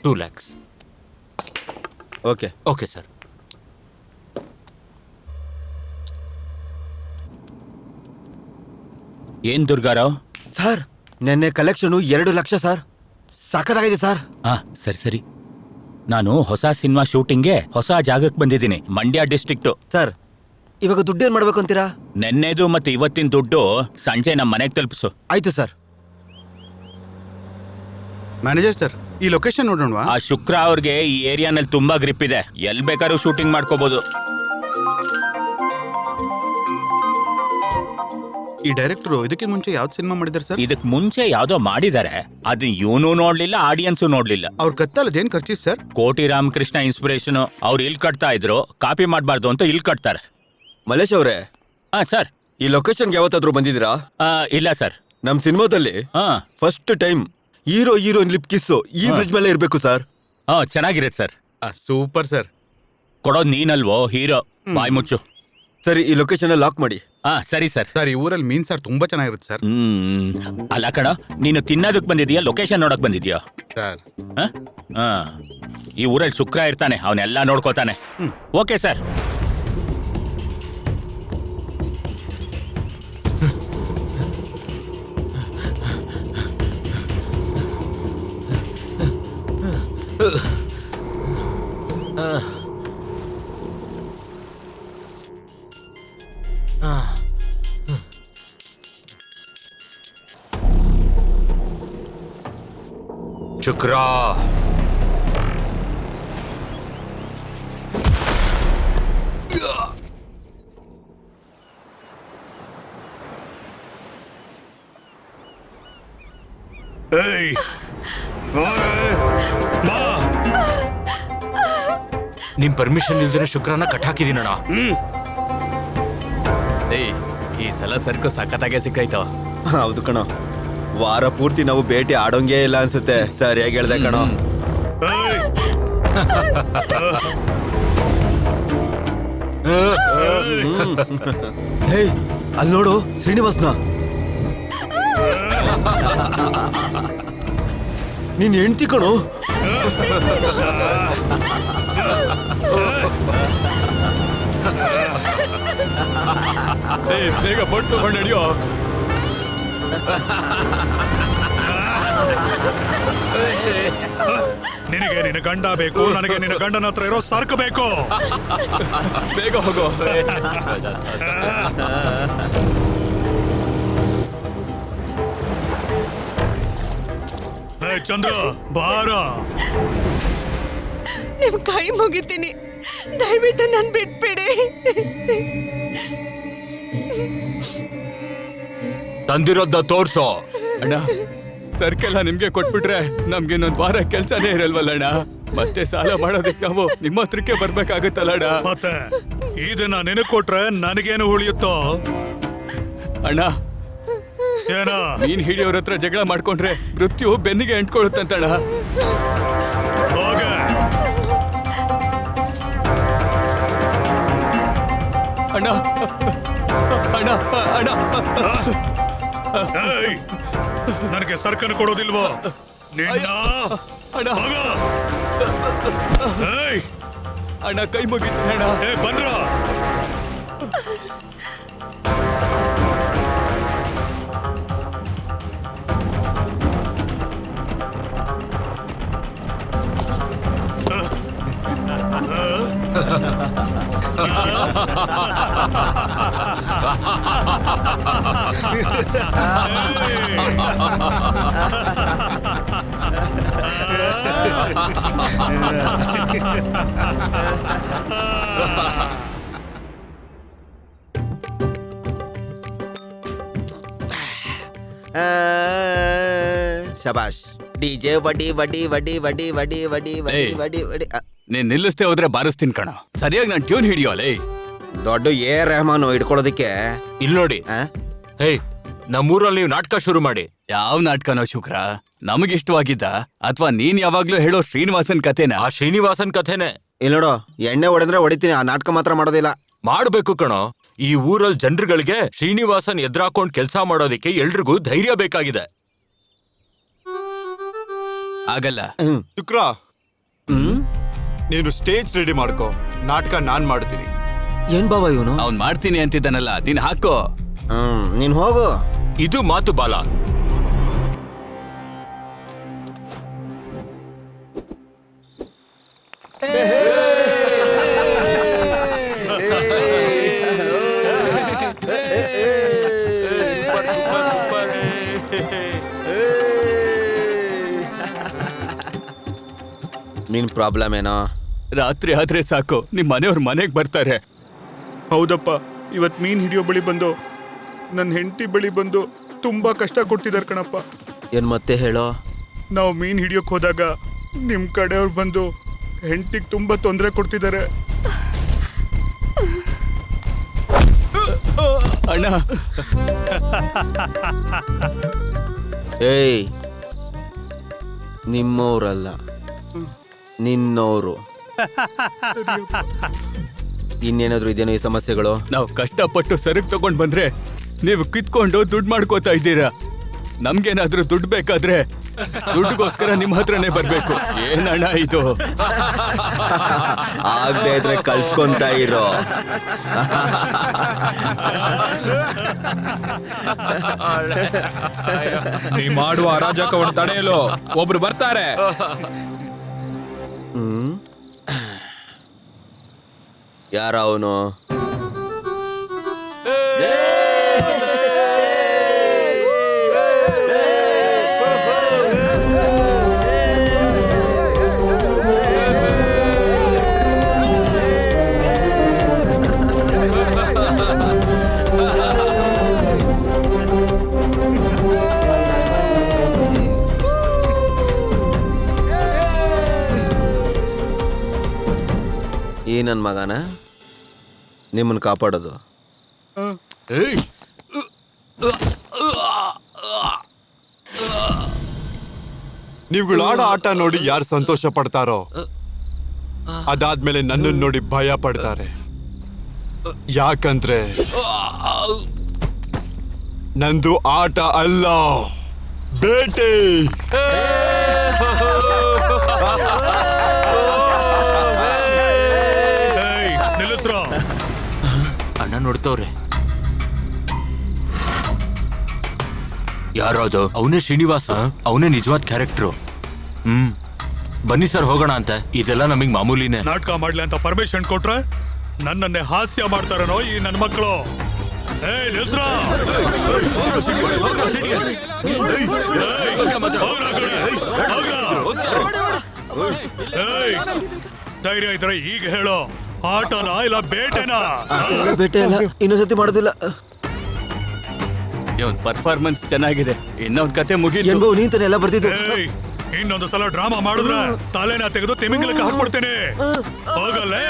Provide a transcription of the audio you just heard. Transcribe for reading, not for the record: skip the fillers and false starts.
2 lakhs. Okay. Okay sir. ಏನ್ ದುರ್ಗಾರಾವ್? Sir ನೆನ್ನೆ collection 2 lakh sir. ಸಖತ್ತಾಗಿದೆ ಸರ್. ಸರಿ. ನಾನು ಹೊಸ ಸಿನಿಮಾ ಶೂಟಿಂಗ್ಗೆ ಹೊಸ ಜಾಗಕ್ಕೆ ಬಂದಿದ್ದೀನಿ, ಮಂಡ್ಯ ಡಿಸ್ಟ್ರಿಕ್ಟು. ಸರ್ ಇವಾಗ ದುಡ್ಡೇನ್ ಮಾಡ್ಬೇಕು ಅಂತೀರಾ? ನೆನ್ನೆದು ಮತ್ತೆ ಇವತ್ತಿನ ದುಡ್ಡು ಸಂಜೆ ನಮ್ಮ ಮನೆಗೆ ತಲುಪಿಸು. ಆಯ್ತು ಸರ್. ಮ್ಯಾನೇಜರ್ ಸರ್, ಈ ಲೊಕೇಶನ್ ನೋಡೋಣವಾ? ಆ ಶುಕ್ರ ಅವ್ರಿಗೆ ಈ ಏರಿಯಾನಲ್ಲಿ ತುಂಬಾ ಗ್ರಿಪ್ ಇದೆ, ಎಲ್ ಬೇಕಾದ್ರೂ ಶೂಟಿಂಗ್ ಮಾಡ್ಕೋಬಹುದು. ಈ ಡೈರೆಕ್ಟರ್ ಇದಕ್ಕೆ ಮುಂಚೆ ಯಾವ್ದು ಸಿನಿಮಾ ಮಾಡಿದಾರೆ ಸರ್? ಇದಕ್ ಮುಂಚೆ ಯಾವ್ದೋ ಮಾಡಿದ್ದಾರೆ, ಅದನ್ನ ಇವನು ನೋಡ್ಲಿಲ್ಲ, ಆಡಿಯನ್ಸು ನೋಡ್ಲಿಲ್ಲ. ಅವ್ರ ಕತ್ತಲ್ ಏನ್ ಖರ್ಚಿಸ್ ಸರ್? ಕೋಟಿ ರಾಮಕೃಷ್ಣ ಇನ್ಸ್ಪಿರೇಷನ್. ಅವ್ರು ಇಲ್ಲಿ ಕಟ್ತಾ ಇದ್ರು, ಕಾಪಿ ಮಾಡಬಾರ್ದು ಅಂತ ಇಲ್ಲಿ ಕಟ್ತಾರೆ. ಮಲೇಶ್ ಅವರೇ, ಸರ್ ಈ ಲೊಕೇಶನ್ಗೆ ಯಾವತ್ತಾದ್ರೂ ಬಂದಿದ್ದೀರಾ? ಇಲ್ಲ ಸರ್. ನಮ್ ಸಿನಿಮಾದಲ್ಲಿ first time hero heroine lip kiss ಈ ಬ್ರಿಡ್ಜ್ ಮೇಲೆ ಇರ್ಬೇಕು ಸರ್. ಚೆನ್ನಾಗಿರುತ್ತೆ ಸರ್. Super sir. ಕೊಡೋದು ನೀನಲ್ವೋ ಹೀರೋ, ಬಾಯ್ ಮುಚ್ಚು. ಸರಿ, ಈ ಲೊಕೇಶನ್ ಲಾಕ್ ಮಾಡಿ. ಸರಿ ಸರ್. ಸರ್, ಈ ಊರಲ್ಲಿ ಮೀನ್ ಸಾರ್ ತುಂಬಾ ಚೆನ್ನಾಗಿರುತ್ತೆ ಸರ್. ಅಲ್ಲ ಕಣ, ನೀನು ತಿನ್ನೋದಕ್ ಬಂದಿದ್ಯಾ ಲೊಕೇಶನ್ ನೋಡಕ್ ಬಂದಿದ್ಯಾ? ಸರ್ ಈ ಊರಲ್ಲಿ ಶುಕ್ರ ಇರ್ತಾನೆ, ಅವನೆಲ್ಲ ನೋಡ್ಕೋತಾನೆ. Okay sir. ಶುಕ್ರ, ನಿಮ್ ಪರ್ಮಿಷನ್ ಇಲ್ದಿರ ಶುಕ್ರನ ಕಟ್ ಹಾಕಿದೀನಣ್ಣ. ಈ ಸಲ ಸರ್ಕು ಸಖತ್ತಾಗೆ ಸಿಕ್ಕಾಯ್ತು. ಹೌದು ಕಣೋ, ವಾರ ಪೂರ್ತಿ ನಾವು ಭೇಟಿ ಆಡೋಂಗೇ ಇಲ್ಲ ಅನ್ಸುತ್ತೆ. ಸರಿಯಾಗಿ ಹೇಳ್ದೆ ಕಣೋ. ಹೇ, ಅಲ್ಲಿ ನೋಡು ಶ್ರೀನಿವಾಸ್ನ. ನೀನ್ ಹೆಂಡ್ತಿ ಕಣೋ. ಬೇಗ ಬಟ್ ತಗೊಂಡು ನಡಿಯೋ. ನಿನಗೆ ನಿನ್ನ ಗಂಡ ಬೇಕು, ನನಗೆ ನಿನ್ನ ಗಂಡನ ಹತ್ರ ಇರೋ ಸರ್ಕ್ ಬೇಕು. ಬೇಗ ಹೋಗೋ. ಚಂದ್ರ ಬಾರ. ನಿಮ್ ಕೈ ಮುಗಿತೀನಿ, ದಯವಿಟ್ಟು ನನ್ ಬಿಟ್ಬಿಡಿ. ತಂದಿರೋದ ತೋರ್ಸೋ. ಅಣ್ಣ, ಸರ್ಕೆಲ್ಲ ನಿಮ್ಗೆ ಕೊಟ್ಬಿಟ್ರೆ ನಮ್ಗೆ ಇನ್ನೊಂದ್ ವಾರ ಕೆಲ್ಸನೇ ಇರಲ್ವಲ್ಲ ಅಣ್ಣ. ಮತ್ತೆ ಸಾಲ ಮಾಡೋದಕ್ಕೆ ನಾವು ನಿಮ್ಮ ಹತ್ರಕ್ಕೆ ಬರ್ಬೇಕಾಗತ್ತಲ್ಲ ಅಣ್ಣ. ಮತ್ತೆ ಇದನ್ನ ನಿನಗ್ ಕೊಟ್ರೆ ನನಗೇನು ಉಳಿಯುತ್ತೋ? ಅಣ್ಣ, ಏನ ಮೀನ್ ಹಿಡಿಯೋರ ಹತ್ರ ಜಗಳ ಮಾಡ್ಕೊಂಡ್ರೆ ಮೃತ್ಯು ಬೆನ್ನಿಗೆ ಅಂಟ್ಕೊಳ್ಳುತ್ತಂತಣ್ಣ. ಹೋಗೆ ಅಣ್ಣ, ಅಣ್ಣ, ಅಣ್ಣ, ನನಗೆ ಸರ್ಕನ್ನು ಕೊಡೋದಿಲ್ವೋ ನಿನ್ನ? ಅಣ್ಣ, ಏಯ್, ಅಣ್ಣ ಕೈ ಮುಗಿತೀನಿ ಅಣ್ಣ. ಬಂದ್ರ ಶಬಾಷ್. ಡಿಜೆ ವಡಿ ವಡಿ ವಡಿ ವಡಿ ವಡಿ ವಡಿ ವಡಿ ವಡಿ ವಡಿ. ನೀನ್ ನಿಲ್ಲಿಸ್ತೇ ಹೋದ್ರೆ ಬಾರಿಸ್ತೀನಿ ಕಣ. ಸರಿಯಾಗಿ ನಾನು ಟ್ಯೂನ್ ಹಿಡಿಯೋಲೆ. ದೊಡ್ಡ ರೆಹಮಾನ್ ಹಿಡ್ಕೊಳ್ಳೋದಿಕ್ಕೆ ಇಲ್ಲಿ ನೋಡಿ. ಹೇ, ನಮ್ಮೂರಲ್ಲಿ ನೀವು ನಾಟಕ ಶುರು ಮಾಡಿ. ಯಾವ ನಾಟಕನೋ ಶುಕ್ರ? ನಮಗಿಷ್ಟವಾಗಿದ್ದ ಅಥವಾ ನೀನ್ ಯಾವಾಗ್ಲೂ ಹೇಳೋ ಶ್ರೀನಿವಾಸನ್ ಕಥೆನ? ಆ ಶ್ರೀನಿವಾಸನ್ ಕಥೆನೆ. ಇಲ್ಲಿ ನೋಡು, ಎಣ್ಣೆ ಹೊಡೆದ್ರೆ ಹೊಡಿತೀನಿ, ಆ ನಾಟಕ ಮಾತ್ರ ಮಾಡೋದಿಲ್ಲ. ಮಾಡ್ಬೇಕು ಕಣೋ. ಈ ಊರಲ್ಲಿ ಜನರುಗಳಿಗೆ ಶ್ರೀನಿವಾಸನ್ ಎದುರಾಕೊಂಡ್ ಕೆಲಸ ಮಾಡೋದಿಕ್ಕೆ ಎಲ್ರಿಗೂ ಧೈರ್ಯ ಬೇಕಾಗಿದೆ. ಆಗಲ್ಲ ಶುಕ್ರ, ನೀನು ಸ್ಟೇಜ್ ರೆಡಿ ಮಾಡ್ಕೋ, ನಾಟಕ ನಾನ್ ಮಾಡ್ತೀನಿ. ಏನ್ ಬಾವ ಇವನು? ಅವ್ನ್ ಮಾಡ್ತೀನಿ ಅಂತಿದ್ದಾನಲ್ಲ, ನೀನ್ ಹಾಕೋ. ನೀನ್ ಹೋಗು. ಇದು ಮಾತು ಬಾಲ. ನಿನ್ ಪ್ರಾಬ್ಲಮ್ ಏನೋ? ರಾತ್ರಿ ಆದ್ರೆ ಸಾಕು ನಿಮ್ ಮನೆಯವ್ರ ಮನೆಗ್ ಬರ್ತಾರೆ. ಹೌದಪ್ಪ, ಇವತ್ ಮೀನ್ ಹಿಡಿಯೋ ಬಳಿ ಬಂದು ನನ್ನ ಹೆಂಡತಿ ಬಳಿ ಬಂದು ತುಂಬಾ ಕಷ್ಟ ಕೊಡ್ತಿದಾರೆ ಕಣಪ್ಪ. ಏನ್ ಮತ್ತೆ ಹೇಳೋ? ನಾವು ಮೀನ್ ಹಿಡಿಯೋಕ್ ಹೋದಾಗ ನಿಮ್ ಕಡೆಯವ್ರು ಬಂದು ಹೆಂಡತಿಗೆ ತುಂಬಾ ತೊಂದರೆ ಕೊಡ್ತಿದ್ದಾರೆ. ಅಣ್ಣ, ಏಯ್, ನಿಮ್ಮವ್ರಲ್ಲ, ನಿನ್ನೋರು. ಇನ್ನೇನಾದ್ರು ಇದೇನೋ ಈ ಸಮಸ್ಯೆಗಳು? ನಾವು ಕಷ್ಟಪಟ್ಟು ಸರಕು ತಗೊಂಡ್ ಬಂದ್ರೆ ನೀವು ಕಿತ್ಕೊಂಡು ದುಡ್ಡು ಮಾಡ್ಕೋತಾ ಇದ್ದೀರಾ. ನಮ್ಗೇನಾದ್ರೂ ದುಡ್ಡು ಬೇಕಾದ್ರೆ ದುಡ್ಡುಗೋಸ್ಕರ ನಿಮ್ ಹತ್ರನೇ ಬರ್ಬೇಕು. ಏನಣ್ಣ ಇದು? ಆಗದೆ ಇದ್ರೆ ಕಳ್ಸ್ಕೊಂತ ಇರೋ. ನೀ ಮಾಡುವ ಅರಾಜಕವನ್ನು ತಡೆಯಲು ಒಬ್ರು ಬರ್ತಾರೆ. ಯಾರ ಅವನು? ಈ ನನ್ನ ಮಗನ ನಿಮ್ಮನ್ನು ಕಾಪಾಡೋದು. ನೀವುಗಳು ಆಡೋ ಆಟ ನೋಡಿ ಯಾರು ಸಂತೋಷ ಪಡ್ತಾರೋ ಅದಾದ್ಮೇಲೆ ನನ್ನನ್ನು ನೋಡಿ ಭಯ ಪಡ್ತಾರೆ. ಯಾಕಂದ್ರೆ ನಂದು ಆಟ ಅಲ್ಲ, ಬೇಟೆ. ನಿಲ್ಲಿಸ್ರೋ. ಅಣ್ಣ ನೋಡ್ತವ್ರೆ. ಯಾರೋ ಅದು? ಅವನೇ ಶ್ರೀನಿವಾಸ. ಅವನೇ ನಿಜವಾದ ಕ್ಯಾರೆಕ್ಟ್ರು. ಬನ್ನಿ ಸರ್ ಹೋಗೋಣ ಅಂತ. ಇದೆಲ್ಲ ನಮಗ್ ಮಾಮೂಲಿನೇ. ನಾಟಕ ಮಾಡ್ಲಿ ಅಂತ ಪರ್ಮಿಷನ್ ಕೊಟ್ರೆ ನನ್ನನ್ನೇ ಹಾಸ್ಯ ಮಾಡ್ತಾರನೋ ಈ ನನ್ನ ಮಕ್ಕಳು. ಧೈರ್ಯ ಇದ್ರೆ ಈಗ ಹೇಳೋ, ಆಟನಾ ಇಲ್ಲ ಬೇಟೆನಾ? ಬೇಟೆ ಅಲ್ಲ, ಇನ್ನೊಂದ್ಸತಿ ಮಾಡೋದಿಲ್ಲ. ಇವನ್ ಪರ್ಫಾರ್ಮೆನ್ಸ್ ಚೆನ್ನಾಗಿದೆ. ಇನ್ನೊಂದ್ ಕತೆ ಮುಗಿತು. ಏನ್ಬೋ ನೀಂತಾನೆ ಎಲ್ಲ ಬರ್ತಿದ್ದು. ಇನ್ನೊಂದು ಸಲ ಡ್ರಾಮಾ ಮಾಡಿದ್ರೆ ತಲೆನ ತೆಗೆದು ತಿಮಿಂಗಲಕ್ಕೆ ಹಾಕ್ಬಿಡ್ತೇನೆ. ಹೋಗಲ್ಲೇ.